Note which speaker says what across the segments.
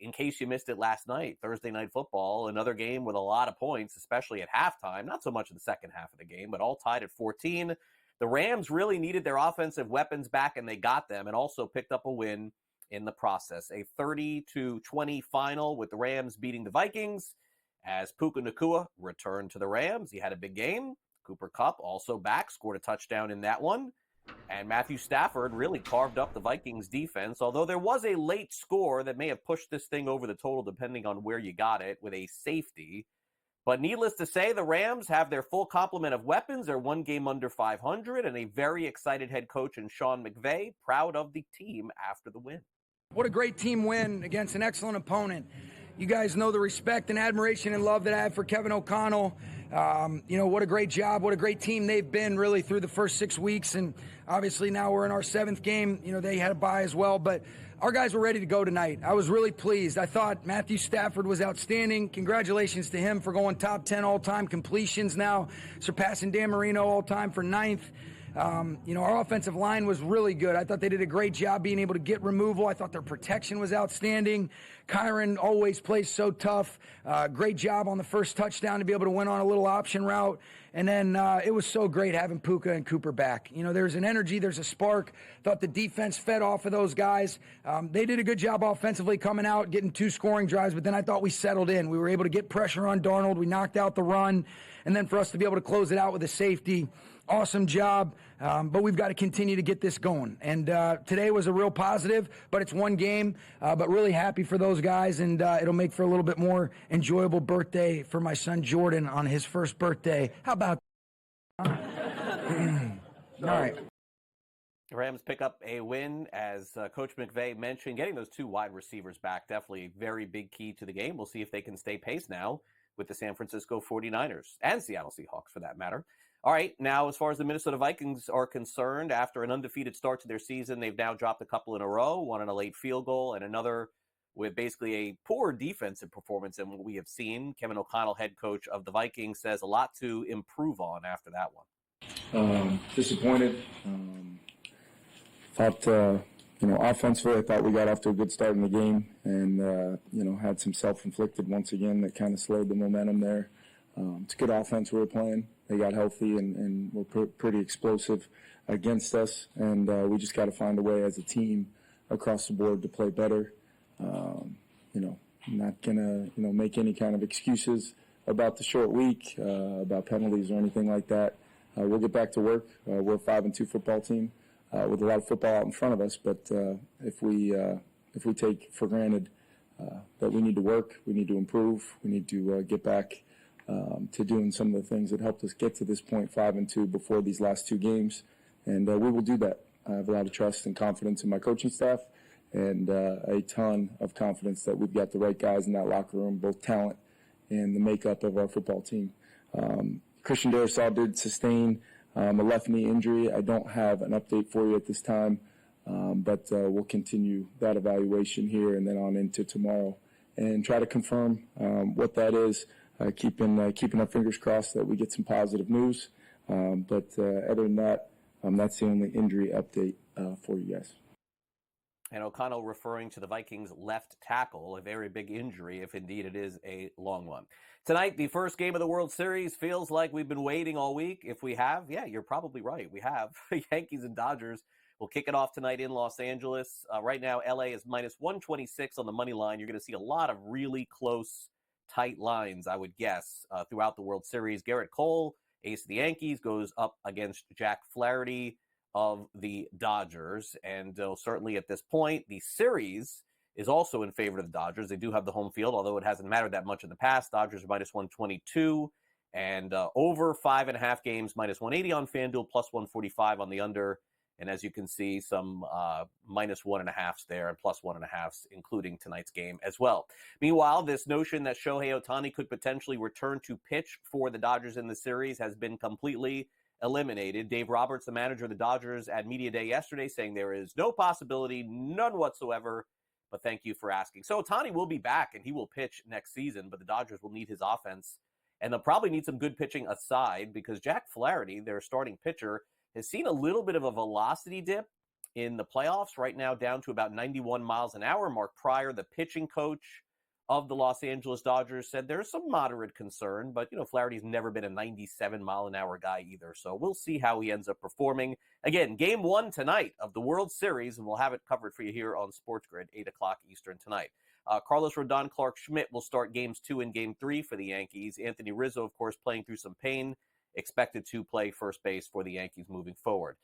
Speaker 1: in case you missed it last night, Thursday Night Football, another game with a lot of points, especially at halftime, not so much in the second half of the game, but all tied at 14. The Rams really needed their offensive weapons back, and they got them, and also picked up a win in the process. A 30-20 final with the Rams beating the Vikings as Puka Nacua returned to the Rams. He had a big game. Cooper Kupp also back, scored a touchdown in that one. And Matthew Stafford really carved up the Vikings defense, although there was a late score that may have pushed this thing over the total depending on where you got it with a safety. But needless to say, the Rams have their full complement of weapons. They're one game under 500 and a very excited head coach in Sean McVay, proud of the team after the win.
Speaker 2: What a great team win against an excellent opponent. You guys know the respect and admiration and love that I have for Kevin O'Connell. What a great job, what a great team they've been really through the first 6 weeks. And obviously now we're in our 7th game. They had a bye as well, but our guys were ready to go tonight. I was really pleased. I thought Matthew Stafford was outstanding. Congratulations to him for going top 10 all-time completions now, surpassing Dan Marino all-time for 9th. Our offensive line was really good. I thought they did a great job being able to get removal. I thought their protection was outstanding. Kyron always plays so tough. Great job on the first touchdown to be able to win on a little option route. And then it was so great having Puka and Cooper back. There's an energy, there's a spark. Thought the defense fed off of those guys. They did a good job offensively coming out, getting 2 scoring drives, but then I thought we settled in. We were able to get pressure on Darnold. We knocked out the run. And then for us to be able to close it out with a safety, awesome job. But we've got to continue to get this going. And today was a real positive, but it's one game. But really happy for those guys, and it'll make for a little bit more enjoyable birthday for my son Jordan on his first birthday. How about all right.
Speaker 1: The Rams pick up a win, as Coach McVay mentioned. Getting those 2 wide receivers back, definitely a very big key to the game. We'll see if they can stay pace now with the San Francisco 49ers and Seattle Seahawks for that matter. All right, now as far as the Minnesota Vikings are concerned, after an undefeated start to their season, they've now dropped a couple in a row, one on a late field goal and another with basically a poor defensive performance in what we have seen. Kevin O'Connell, head coach of the Vikings, says a lot to improve on after that one.
Speaker 3: Disappointed. Thought, offensively, I thought we got off to a good start in the game and, had some self-inflicted once again that kind of slowed the momentum there. It's a good offense we were playing. They got healthy and were pretty explosive against us. And we just got to find a way as a team across the board to play better. Not going to, make any kind of excuses about the short week, about penalties or anything like that. We'll get back to work. We're a 5-2 football team with a lot of football out in front of us. But if we take for granted that we need to work, we need to improve, we need to get back to doing some of the things that helped us get to this point, 5-2, before these last 2 games. And we will do that. I have a lot of trust and confidence in my coaching staff and a ton of confidence that we've got the right guys in that locker room, both talent and the makeup of our football team. Christian Darrisaw did sustain a left knee injury. I don't have an update for you at this time, but we'll continue that evaluation here and then on into tomorrow and try to confirm what that is. Keeping our fingers crossed that we get some positive news. But other than that, that's the only injury update for you guys.
Speaker 1: And O'Connell referring to the Vikings left tackle, a very big injury, if indeed it is a long one. Tonight, the first game of the World Series. Feels like we've been waiting all week. If we have, yeah, you're probably right. We have. Yankees and Dodgers will kick it off tonight in Los Angeles. Right now, LA is minus 126 on the money line. You're going to see a lot of really close, tight lines, I would guess, throughout the World Series. Garrett Cole, ace of the Yankees, goes up against Jack Flaherty of the Dodgers. And certainly at this point, the series is also in favor of the Dodgers. They do have the home field, although it hasn't mattered that much in the past. Dodgers are minus 122, and over 5.5 games, minus 180 on FanDuel, plus 145 on the under. And as you can see, some minus 1.5s there and plus 1.5s, including tonight's game as well. Meanwhile, this notion that Shohei Ohtani could potentially return to pitch for the Dodgers in the series has been completely eliminated. Dave Roberts, the manager of the Dodgers, at Media Day yesterday, saying there is no possibility, none whatsoever, but thank you for asking. So Ohtani will be back and he will pitch next season, but the Dodgers will need his offense, and they'll probably need some good pitching aside, because Jack Flaherty, their starting pitcher, has seen a little bit of a velocity dip in the playoffs. Right now down to about 91 miles an hour. Mark Pryor, the pitching coach of the Los Angeles Dodgers, said there's some moderate concern, but, Flaherty's never been a 97-mile-an-hour guy either, so we'll see how he ends up performing. Again, Game 1 tonight of the World Series, and we'll have it covered for you here on SportsGrid, 8 o'clock Eastern tonight. Carlos Rodon, Clark Schmidt will start Games 2 and Game 3 for the Yankees. Anthony Rizzo, of course, playing through some pain, expected to play first base for the Yankees moving forward.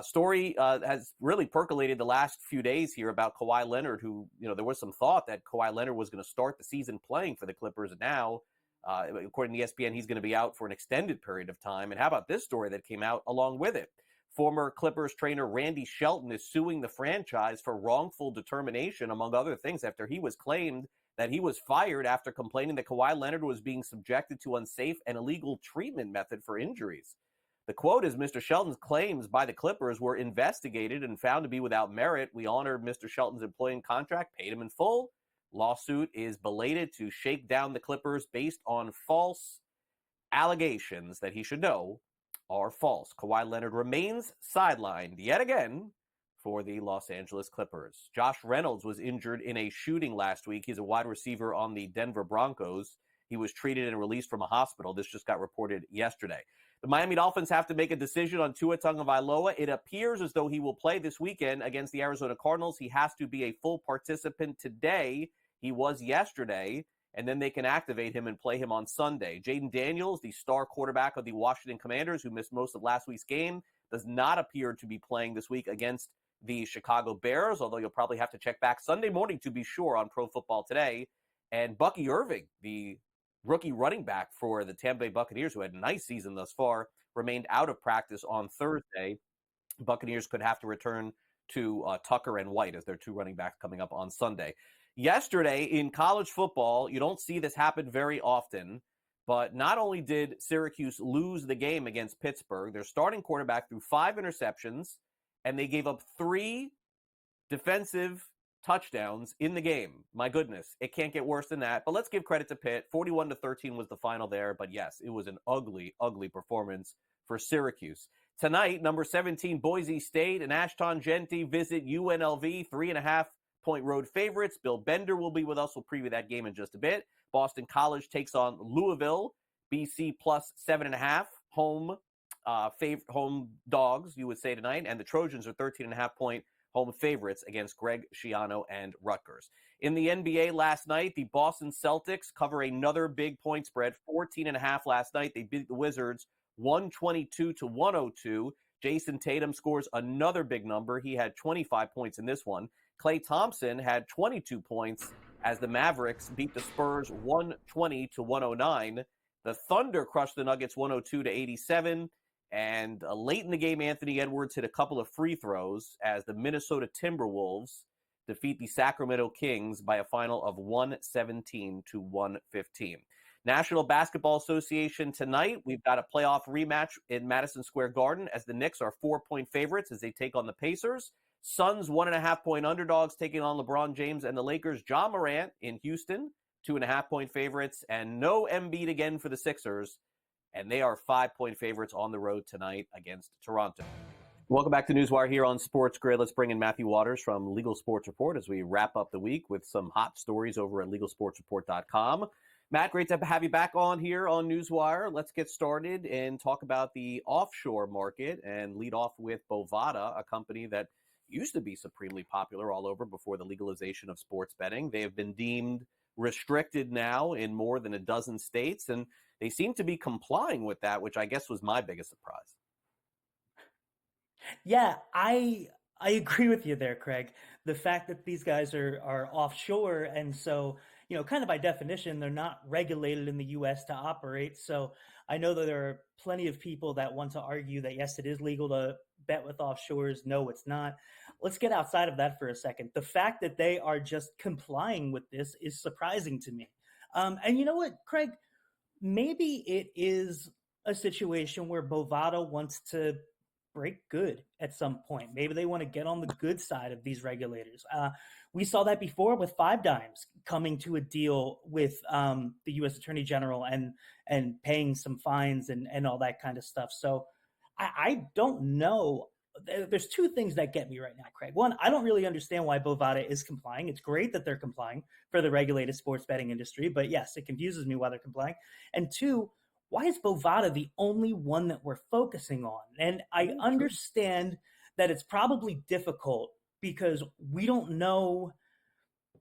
Speaker 1: Story has really percolated the last few days here about Kawhi Leonard, who, there was some thought that Kawhi Leonard was going to start the season playing for the Clippers. And now, according to ESPN, he's going to be out for an extended period of time. And how about this story that came out along with it? Former Clippers trainer Randy Shelton is suing the franchise for wrongful determination, among other things, after he was claimed that he was fired after complaining that Kawhi Leonard was being subjected to unsafe and illegal treatment method for injuries. The quote is, Mr. Shelton's claims by the Clippers were investigated and found to be without merit. We honored Mr. Shelton's employment contract, paid him in full. Lawsuit is belated to shake down the Clippers based on false allegations that he should know are false. Kawhi Leonard remains sidelined yet again for the Los Angeles Clippers. Josh Reynolds was injured in a shooting last week. He's a wide receiver on the Denver Broncos. He was treated and released from a hospital. This just got reported yesterday. The Miami Dolphins have to make a decision on Tua Tagovailoa. It appears as though he will play this weekend against the Arizona Cardinals. He has to be a full participant today. He was yesterday, and then they can activate him and play him on Sunday. Jaden Daniels, the star quarterback of the Washington Commanders, who missed most of last week's game, does not appear to be playing this week against the Chicago Bears, although you'll probably have to check back Sunday morning to be sure on Pro Football Today. And Bucky Irving, the rookie running back for the Tampa Bay Buccaneers, who had a nice season thus far, remained out of practice on Thursday. Buccaneers could have to return to Tucker and White as their two running backs coming up on Sunday. Yesterday in college football, you don't see this happen very often, but not only did Syracuse lose the game against Pittsburgh, their starting quarterback threw 5 interceptions, and they gave up 3 defensive touchdowns in the game. My goodness, it can't get worse than that. But let's give credit to Pitt. 41-13 was the final there. But yes, it was an ugly, ugly performance for Syracuse. Tonight, number 17, Boise State and Ashton Genty visit UNLV, 3.5-point road favorites. Bill Bender will be with us. We'll preview that game in just a bit. Boston College takes on Louisville, BC plus 7.5 home dogs, you would say tonight. And the Trojans are 13.5-point home favorites against Greg Schiano and Rutgers. In the NBA last night, the Boston Celtics cover another big point spread, 14.5 last night. They beat the Wizards 122-102. Jason Tatum scores another big number. He had 25 points in this one. Klay Thompson had 22 points as the Mavericks beat the Spurs 120-109. The Thunder crushed the Nuggets 102-87. And late in the game, Anthony Edwards hit a couple of free throws as the Minnesota Timberwolves defeat the Sacramento Kings by a final of 117-115. National Basketball Association tonight, we've got a playoff rematch in Madison Square Garden as the Knicks are 4-point favorites as they take on the Pacers. Suns 1.5-point underdogs taking on LeBron James and the Lakers. Ja Morant in Houston, 2.5-point favorites, and no Embiid again for the Sixers. And they are 5-point favorites on the road tonight against Toronto. Welcome back to NewsWire here on Sports Grid. Let's bring in Matthew Waters from Legal Sports Report as we wrap up the week with some hot stories over at LegalSportsReport.com. Matt, great to have you back on here on NewsWire. Let's get started and talk about the offshore market and lead off with Bovada, a company that used to be supremely popular all over before the legalization of sports betting. They have been deemed restricted now in more than a dozen states, and they seem to be complying with that, which I guess was my biggest surprise.
Speaker 4: Yeah, I agree with you there, Craig. The fact that these guys are offshore, and so, kind of by definition, they're not regulated in the U.S. to operate. So I know that there are plenty of people that want to argue that, yes, it is legal to bet with offshores. No, it's not. Let's get outside of that for a second. The fact that they are just complying with this is surprising to me. And you know what, Craig? Maybe it is a situation where Bovada wants to break good at some point. Maybe they want to get on the good side of these regulators. We saw that before with Five Dimes coming to a deal with the U.S. Attorney General and paying some fines and all that kind of stuff. So I don't know there's two things that get me right now, Craig. One, I don't really understand why Bovada is complying. It's great that they're complying for the regulated sports betting industry, but yes, it confuses me why they're complying. And two, why is Bovada the only one that we're focusing on? And I understand that it's probably difficult because we don't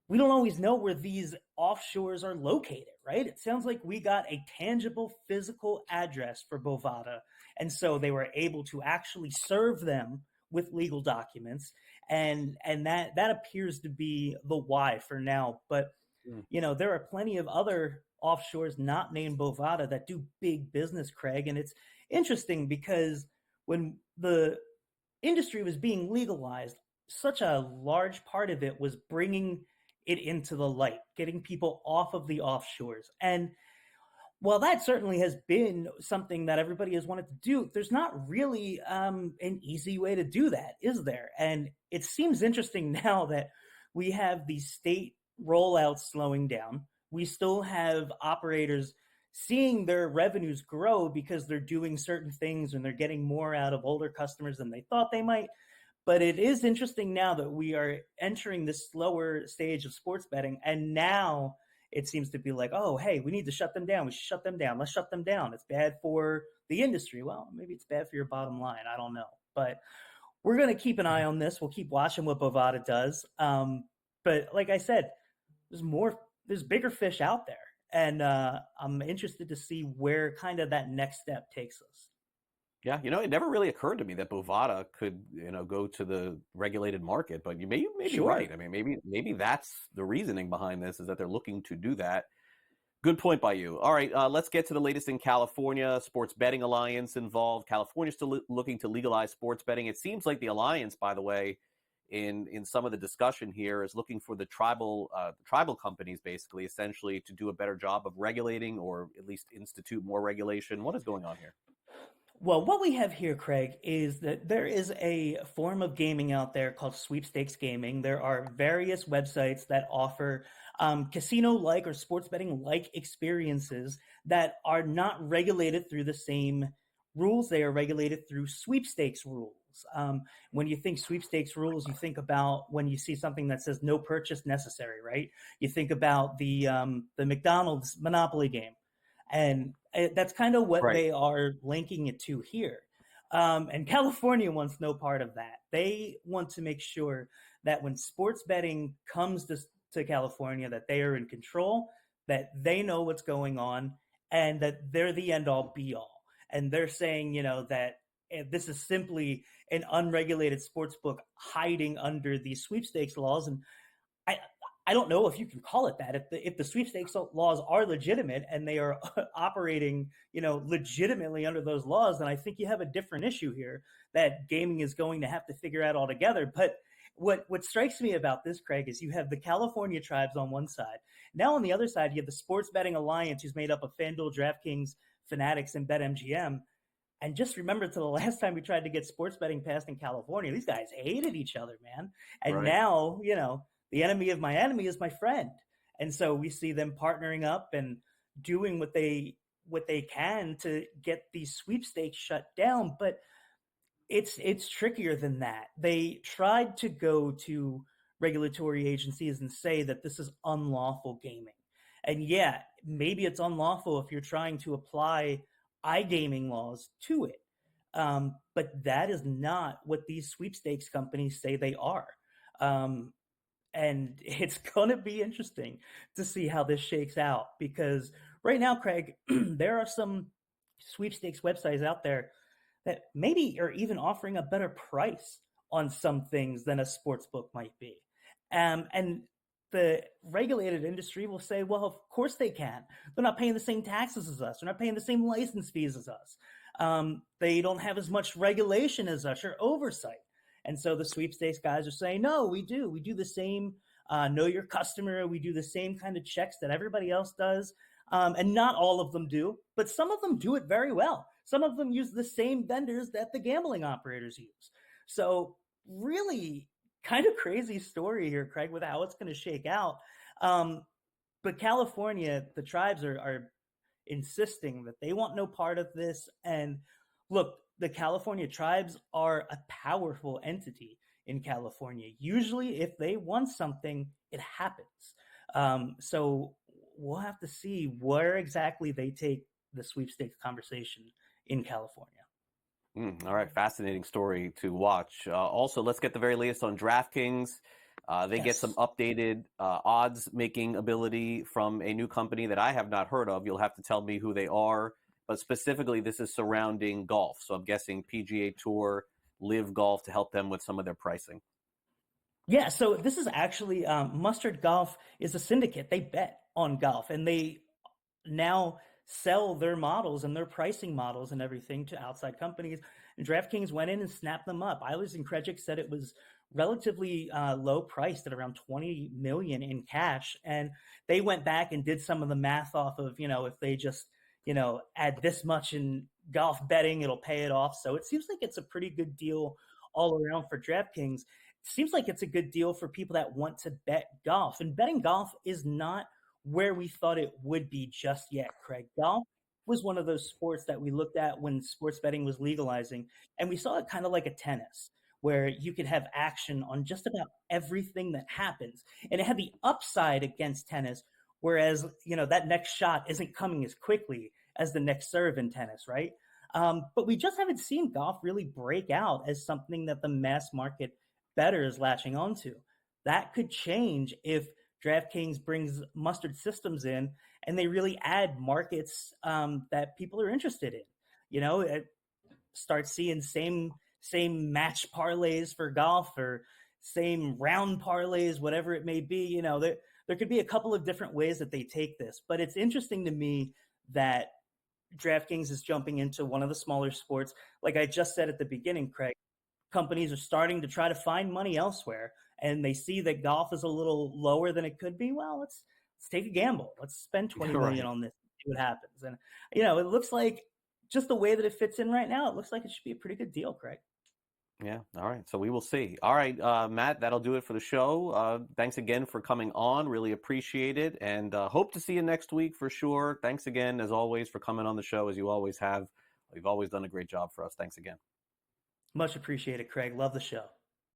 Speaker 4: always know where these offshores are located, right? It sounds like we got a tangible physical address for Bovada. And so they were able to actually serve them with legal documents. And that appears to be the why for now. But, there are plenty of other offshores not named Bovada that do big business, Craig. And it's interesting because when the industry was being legalized, such a large part of it was bringing it into the light, getting people off of the offshores. And while that certainly has been something that everybody has wanted to do, there's not really an easy way to do that, is there? And it seems interesting now that we have the state rollouts slowing down. We still have operators seeing their revenues grow because they're doing certain things and they're getting more out of older customers than they thought they might. But it is interesting now that we are entering this slower stage of sports betting. And now it seems to be like, oh, hey, we need to shut them down. We should shut them down. Let's shut them down. It's bad for the industry. Well, maybe it's bad for your bottom line. I don't know. But we're going to keep an eye on this. We'll keep watching what Bovada does. But like I said, there's bigger fish out there. And I'm interested to see where kind of that next step takes us.
Speaker 1: Yeah, it never really occurred to me that Bovada could, go to the regulated market, but you may be right. I mean, maybe that's the reasoning behind this, is that they're looking to do that. Good point by you. All right, let's get to the latest in California. Sports Betting Alliance involved. California's still looking to legalize sports betting. It seems like the alliance, by the way, in some of the discussion here, is looking for the tribal companies, basically, essentially, to do a better job of regulating, or at least institute more regulation. What is going on here?
Speaker 4: Well, what we have here, Craig, is that there is a form of gaming out there called sweepstakes gaming. There are various websites that offer casino-like or sports betting-like experiences that are not regulated through the same rules. They are regulated through sweepstakes rules. When you think sweepstakes rules, you think about when you see something that says no purchase necessary, right? You think about the McDonald's Monopoly game. And that's kind of what they are linking it to here. And California wants no part of that. They want to make sure that when sports betting comes to California, that they are in control, that they know what's going on, and that they're the end-all, be-all. And they're saying, that this is simply an unregulated sports book hiding under these sweepstakes laws. And I don't know if you can call it that. If the sweepstakes laws are legitimate and they are operating, legitimately under those laws, then I think you have a different issue here that gaming is going to have to figure out altogether. But what strikes me about this, Craig, is you have the California tribes on one side. Now on the other side, you have the Sports Betting Alliance, who's made up of FanDuel, DraftKings, Fanatics, and BetMGM. And just remember, to the last time we tried to get sports betting passed in California, these guys hated each other, man. And now, the enemy of my enemy is my friend. And so we see them partnering up and doing what they can to get these sweepstakes shut down. But it's trickier than that. They tried to go to regulatory agencies and say that this is unlawful gaming. And yeah, maybe it's unlawful if you're trying to apply iGaming laws to it. But that is not what these sweepstakes companies say they are. And it's going to be interesting to see how this shakes out, because right now, Craig, there are some sweepstakes websites out there that maybe are even offering a better price on some things than a sports book might be. And the regulated industry will say, well, of course they can. They're not paying the same taxes as us. They're not paying the same license fees as us. They don't have as much regulation as us or oversight. And so the sweepstakes guys are saying, no, we do. We do the same know your customer. We do the same kind of checks that everybody else does. And not all of them do, but some of them do it very well. Some of them use the same vendors that the gambling operators use. So really kind of crazy story here, Craig, with how it's going to shake out. But California, the tribes are insisting that they want no part of this. And look, the California tribes are a powerful entity in California. Usually, if they want something, it happens. So we'll have to see where exactly they take the sweepstakes conversation in California.
Speaker 1: All right, fascinating story to watch. Also, let's get the very latest on DraftKings. They get some updated odds making ability from a new company that I have not heard of. You'll have to tell me who they are. But specifically, this is surrounding golf. So I'm guessing PGA Tour, Live Golf to help them with some of their pricing.
Speaker 4: Yeah, so this is actually Mustard Golf is a syndicate. They bet on golf, and they now sell their models and their pricing models and everything to outside companies. And DraftKings went in and snapped them up. Eilers and Krejcik said it was relatively low priced at around $20 million in cash. And they went back and did some of the math off of, if they just, add this much in golf betting, it'll pay it off. So it seems like it's a pretty good deal all around for DraftKings. It seems like it's a good deal for people that want to bet golf. And betting golf is not where we thought it would be just yet, Craig. Golf was one of those sports that we looked at when sports betting was legalizing, and we saw it kind of like a tennis, where you could have action on just about everything that happens. And it had the upside against tennis, whereas, that next shot isn't coming as quickly as the next serve in tennis, right? But we just haven't seen golf really break out as something that the mass market bettor is latching onto. That could change if DraftKings brings Mustard Systems in and they really add markets that people are interested in. Start seeing same match parlays for golf or same round parlays, whatever it may be. There could be a couple of different ways that they take this, but it's interesting to me that DraftKings is jumping into one of the smaller sports. Like I just said at the beginning, Craig, companies are starting to try to find money elsewhere, and they see that golf is a little lower than it could be. Well, let's take a gamble. Let's spend $20 million on this, see what happens. And it looks like just the way that it fits in right now, it looks like it should be a pretty good deal, Craig.
Speaker 1: Yeah. All right. So we will see. All right, Matt, that'll do it for the show. Thanks again for coming on. Really appreciate it. And hope to see you next week for sure. Thanks again, as always, for coming on the show, as you always have. You've always done a great job for us. Thanks again.
Speaker 4: Much appreciated, Craig. Love the show.